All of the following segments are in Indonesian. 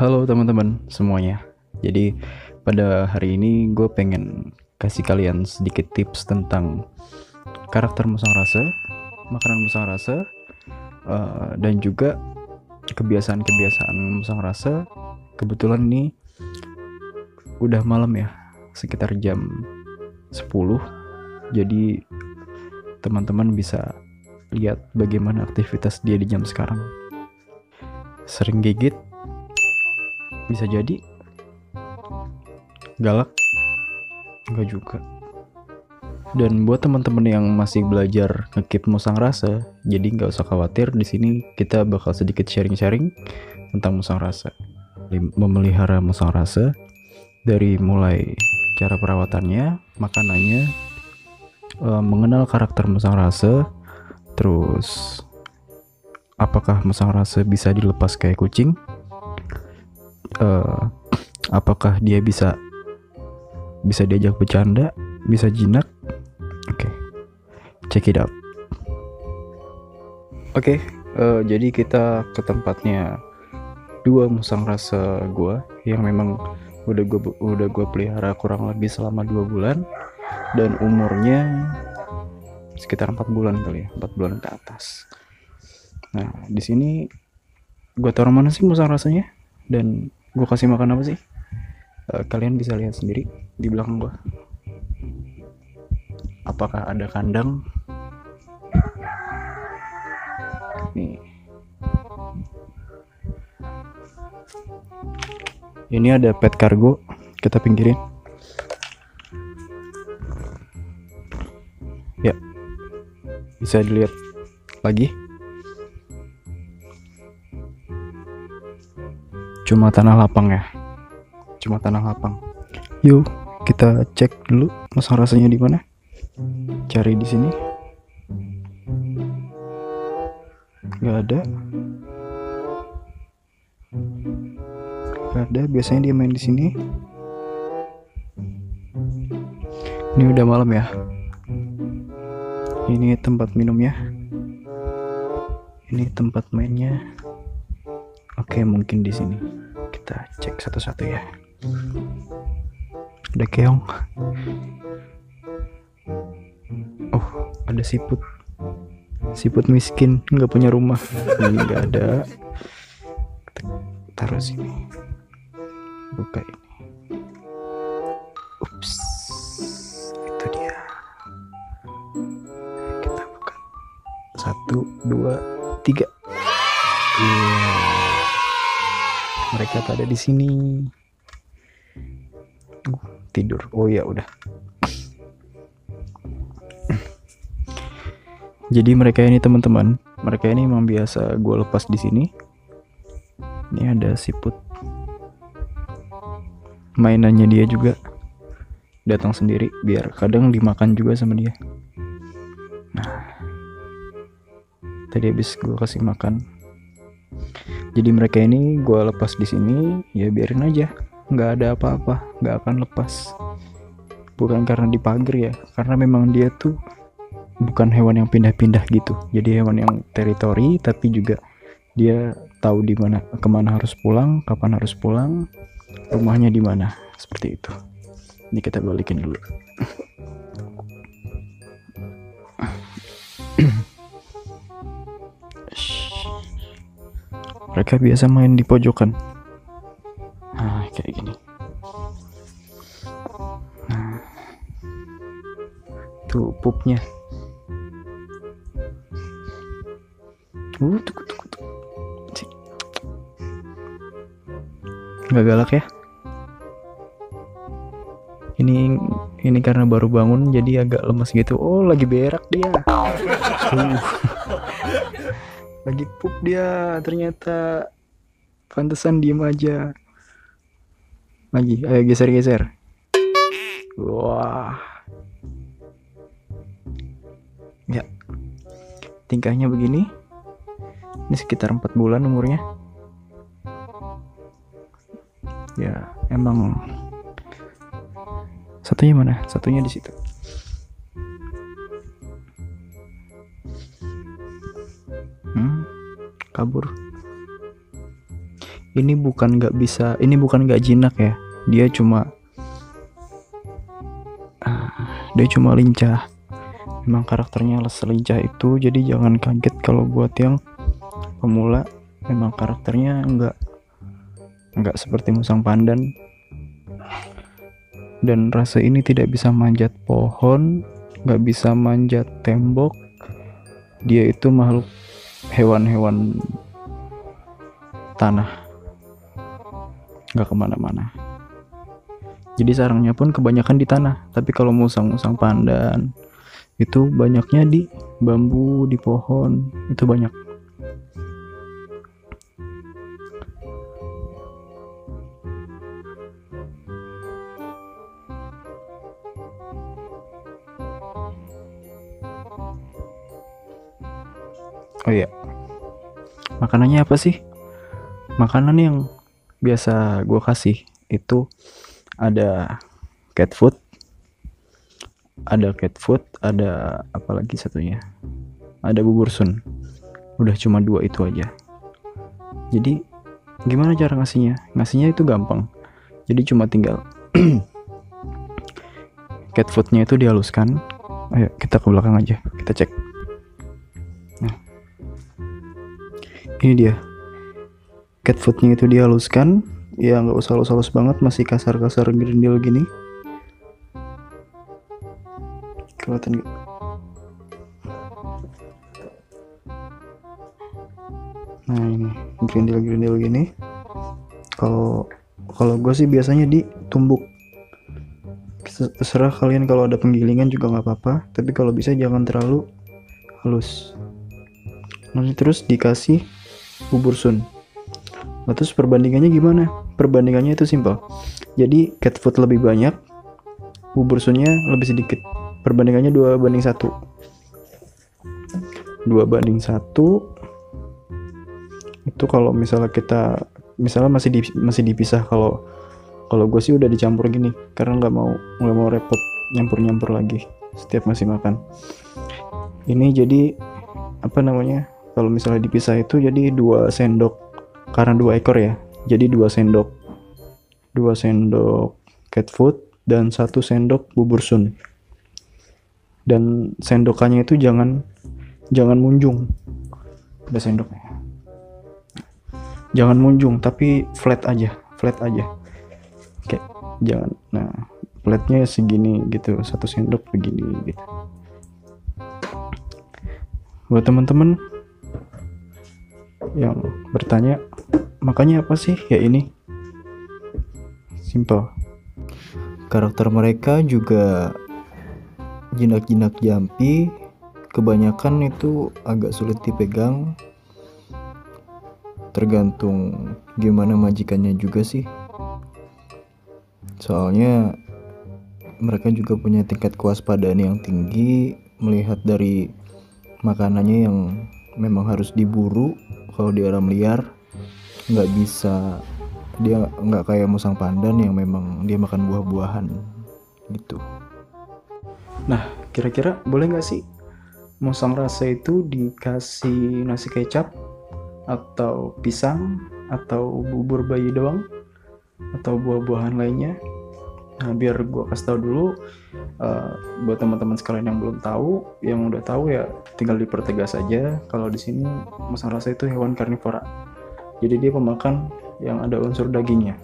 Halo teman-teman semuanya. Jadi pada hari ini gue pengen kasih kalian sedikit tips tentang karakter musang rasa, makanan musang rasa, dan juga kebiasaan-kebiasaan musang rasa. Kebetulan nih udah malam ya, sekitar jam 10. Jadi teman-teman bisa lihat bagaimana aktivitas dia di jam sekarang. Sering gigit, bisa jadi galak, enggak juga. Dan buat teman-teman yang masih belajar ngekip musang rasa, jadi nggak usah khawatir. Di sini kita bakal sedikit sharing-sharing tentang musang rasa, memelihara musang rasa, dari mulai cara perawatannya, makanannya, mengenal karakter musang rasa, terus apakah musang rasa bisa dilepas kayak kucing, apakah dia bisa diajak bercanda, bisa jinak. Oke, check it out. Oke, jadi kita ke tempatnya dua musang rasa gue yang memang udah gue pelihara kurang lebih selama 2 bulan, dan umurnya sekitar 4 bulan kali ya, 4 bulan ke atas. Nah, di sini gue taruh mana sih musang rasanya dan gue kasih makan apa sih? Kalian bisa lihat sendiri di belakang gue. Apakah ada kandang? Nih. Ini ada pet cargo, kita pinggirin. Ya, bisa dilihat lagi. Cuma tanah lapang ya. Cuma tanah lapang. Yuk, kita cek dulu musang rasanya di mana. Cari di sini. Gak ada. Gak ada. Biasanya dia main di sini. Ini udah malam ya. Ini tempat minumnya. Ini tempat mainnya. Oke, mungkin di sini. Kita cek satu-satu ya. Ada keong. Oh, ada siput. Siput miskin, nggak punya rumah. Ini nggak ada. Kita taruh sini. Buka ini. Ups, itu dia. Kita buka. 1, 2, 3. Mereka pada di sini. Tidur. Oh ya udah. Jadi mereka ini teman-teman, mereka ini memang biasa gue lepas di sini. Ini ada siput. Mainannya dia juga datang sendiri, biar kadang dimakan juga sama dia. Nah, tadi habis gue kasih makan. Jadi mereka ini gue lepas di sini, ya biarin aja, nggak ada apa-apa, nggak akan lepas. Bukan karena dipagar ya, karena memang dia tuh bukan hewan yang pindah-pindah gitu. Jadi hewan yang teritori, tapi juga dia tahu di mana, kemana harus pulang, kapan harus pulang, rumahnya di mana, seperti itu. Ini kita balikin dulu. Mereka biasa main di pojokan. Nah, kayak gini. Nah, tuh pupnya. Tuk. Nggak galak ya? Ini karena baru bangun jadi agak lemas gitu. Oh, lagi berak dia. Lagi pup dia, ternyata. Pantesan diem aja. Lagi, ayo geser-geser. Wah. Ya. Tingkahnya begini. Ini sekitar 4 bulan umurnya. Ya, emang. Satunya mana? Satunya di situ. Kabur. Ini bukan nggak jinak ya, dia cuma lincah. Memang karakternya selincah itu, jadi jangan kaget kalau buat yang pemula. Memang karakternya nggak seperti musang pandan. Dan rasa ini tidak bisa manjat pohon, nggak bisa manjat tembok. Dia itu makhluk hewan-hewan tanah, nggak kemana-mana. Jadi sarangnya pun kebanyakan di tanah. Tapi kalau musang pandan itu banyaknya di bambu, di pohon, itu banyak. Oh iya, makanannya apa sih? Makanan yang biasa gue kasih itu ada cat food, ada apa lagi satunya, ada bubur sun. Udah cuma 2 itu aja. Jadi gimana cara ngasihnya itu gampang. Jadi cuma tinggal cat foodnya itu dihaluskan. Ayo kita ke belakang aja, kita cek. Nah, ini dia cat foodnya itu dihaluskan. Ya nggak usah halus-halus banget, masih kasar-kasar grindil gini. Kelihatan gak? Nah ini grindil gini. Kalau gue sih biasanya ditumbuk. Terserah kalian, kalau ada penggilingan juga nggak apa-apa, tapi kalau bisa jangan terlalu halus. Nanti terus dikasih bubur sun. Nah, terus perbandingannya gimana? Perbandingannya itu simpel. Jadi cat food lebih banyak, bubur sunnya lebih sedikit. Perbandingannya 2:1. 2:1. Itu kalau misalnya masih dipisah. Kalau gue sih udah dicampur gini, karena nggak mau repot nyampur lagi setiap masih makan. Ini jadi kalau misalnya dipisah itu jadi 2 sendok, karena 2 ekor ya, jadi 2 sendok cat food dan 1 sendok bubur sun. Dan sendokannya itu jangan munjung. Ada sendoknya, jangan munjung, tapi flat aja. Oke, jangan. Nah, flatnya segini gitu, 1 sendok begini gitu. Buat teman-teman yang bertanya makannya apa sih, ya ini simple. Karakter mereka juga jinak-jinak jampi, kebanyakan itu agak sulit dipegang, tergantung gimana majikannya juga sih. Soalnya mereka juga punya tingkat kewaspadaan yang tinggi, melihat dari makanannya yang memang harus diburu. Kalau di alam liar nggak bisa, dia nggak kayak musang pandan yang memang dia makan buah-buahan gitu. Nah, kira-kira boleh nggak sih musang rasa itu dikasih nasi kecap atau pisang atau bubur bayi doang atau buah-buahan lainnya? Nah, biar gue kasih tahu dulu buat teman-teman sekalian yang belum tahu. Yang udah tahu ya tinggal dipertegas aja kalau di sini musang rasa itu hewan karnivora. Jadi dia pemakan yang ada unsur dagingnya.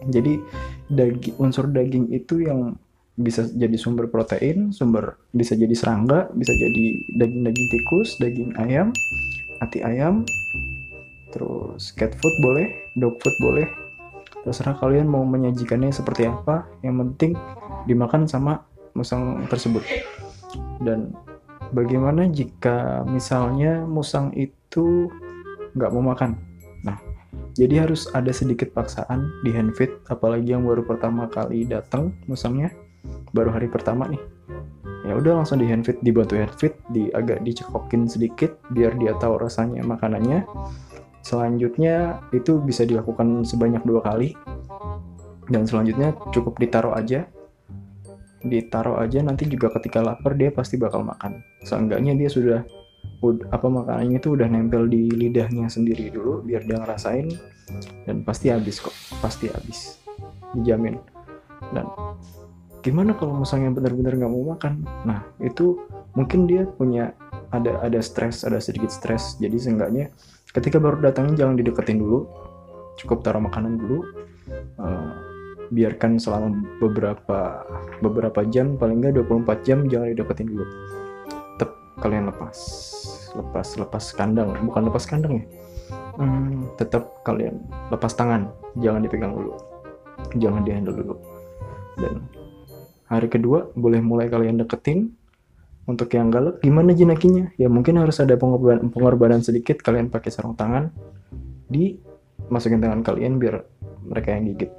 Jadi unsur daging itu yang bisa jadi sumber protein, bisa jadi serangga, bisa jadi daging tikus, daging ayam, hati ayam, terus cat food boleh, dog food boleh. Terserah kalian mau menyajikannya seperti apa, yang penting dimakan sama musang tersebut. Dan bagaimana jika misalnya musang itu nggak mau makan? Nah, jadi harus ada sedikit paksaan di handfeed, apalagi yang baru pertama kali datang musangnya, baru hari pertama nih. Ya udah langsung di handfeed, dibantu handfeed, agak dicekokin sedikit biar dia tahu rasanya makanannya. Selanjutnya itu bisa dilakukan sebanyak 2 kali. Dan selanjutnya cukup ditaruh aja, nanti juga ketika lapar dia pasti bakal makan. Seenggaknya dia sudah makanannya itu udah nempel di lidahnya sendiri dulu biar dia ngerasain, dan pasti habis kok, pasti habis, dijamin. Dan gimana kalau misalnya benar-benar nggak mau makan? Nah itu mungkin dia punya ada stres, ada sedikit stres. Jadi seenggaknya ketika baru datangnya jangan dideketin dulu, cukup taruh makanan dulu, biarkan selama beberapa jam, paling nggak 24 jam jangan dideketin dulu. Tetap kalian lepas kandang, bukan lepas kandang ya, tetap kalian lepas tangan, jangan dipegang dulu, jangan dihandle dulu. Dan hari kedua boleh mulai kalian deketin. Untuk yang galak, gimana jinakinya? Ya mungkin harus ada pengorbanan sedikit. Kalian pakai sarung tangan, dimasukin tangan kalian biar mereka yang gigit.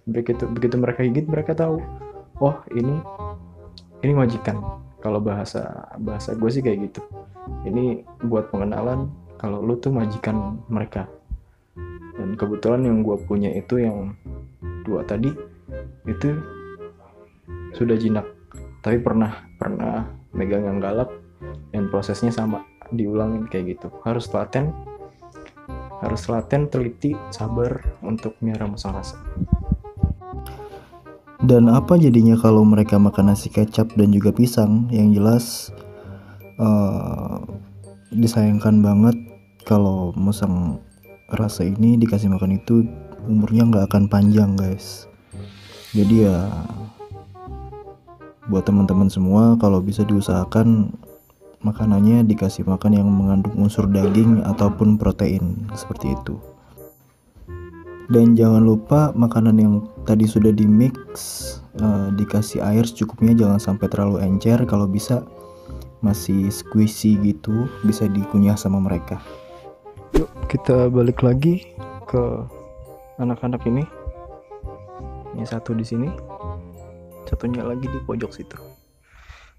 Begitu mereka gigit, mereka tahu, oh ini majikan. Kalau bahasa gue sih kayak gitu. Ini buat pengenalan kalau lu tuh majikan mereka. Dan kebetulan yang gue punya itu yang 2 tadi itu sudah jinak, tapi pernah megang yang galak, dan prosesnya sama, diulangin kayak gitu. Harus telaten, teliti, sabar untuk miara musang rasa. Dan apa jadinya kalau mereka makan nasi kecap dan juga pisang? Yang jelas disayangkan banget kalau musang rasa ini dikasih makan itu umurnya nggak akan panjang, guys. Jadi ya buat teman-teman semua, kalau bisa diusahakan makanannya dikasih makan yang mengandung unsur daging ataupun protein seperti itu. Dan jangan lupa makanan yang tadi sudah di mix dikasih air secukupnya, jangan sampai terlalu encer. Kalau bisa masih squishy gitu, bisa dikunyah sama mereka. Yuk kita balik lagi ke anak-anak ini. Ini satu di sini, satunya lagi di pojok situ.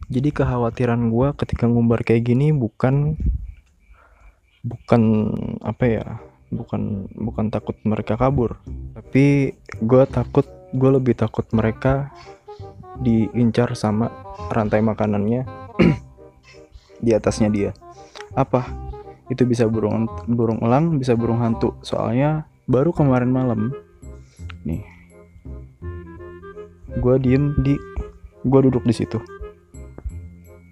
Jadi kekhawatiran gue ketika ngumbar kayak gini bukan takut mereka kabur, tapi gue lebih takut mereka diincar sama rantai makanannya di atasnya dia. Apa itu? Bisa burung elang, bisa burung hantu. Soalnya baru kemarin malam nih, gue duduk di situ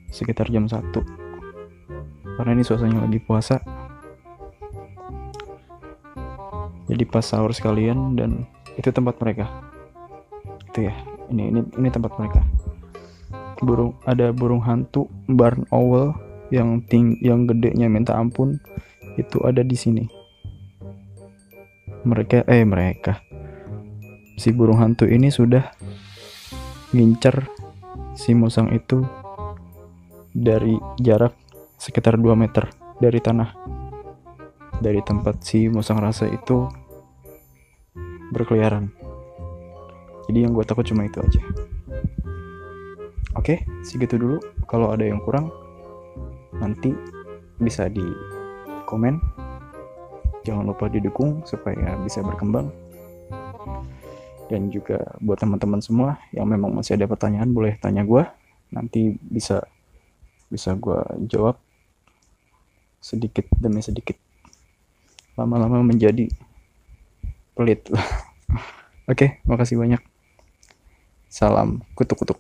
sekitar jam 1 karena ini suasananya lagi puasa. Jadi pas sahur sekalian, dan itu tempat mereka. Itu ya, ini tempat mereka. Ada burung hantu barn owl yang gedenya minta ampun, itu ada di sini. Mereka si burung hantu ini sudah ngincer si musang itu dari jarak sekitar 2 meter dari tanah, dari tempat si musang rasa itu berkeliaran. Jadi yang gue takut cuma itu aja. Oke, segitu dulu. Kalau ada yang kurang nanti bisa di komen. Jangan lupa didukung supaya bisa berkembang. Dan juga buat teman-teman semua yang memang masih ada pertanyaan, boleh tanya gue. Nanti bisa gue jawab sedikit demi sedikit. Lama-lama menjadi pelit. Oke, makasih banyak. Salam kutuk-kutuk.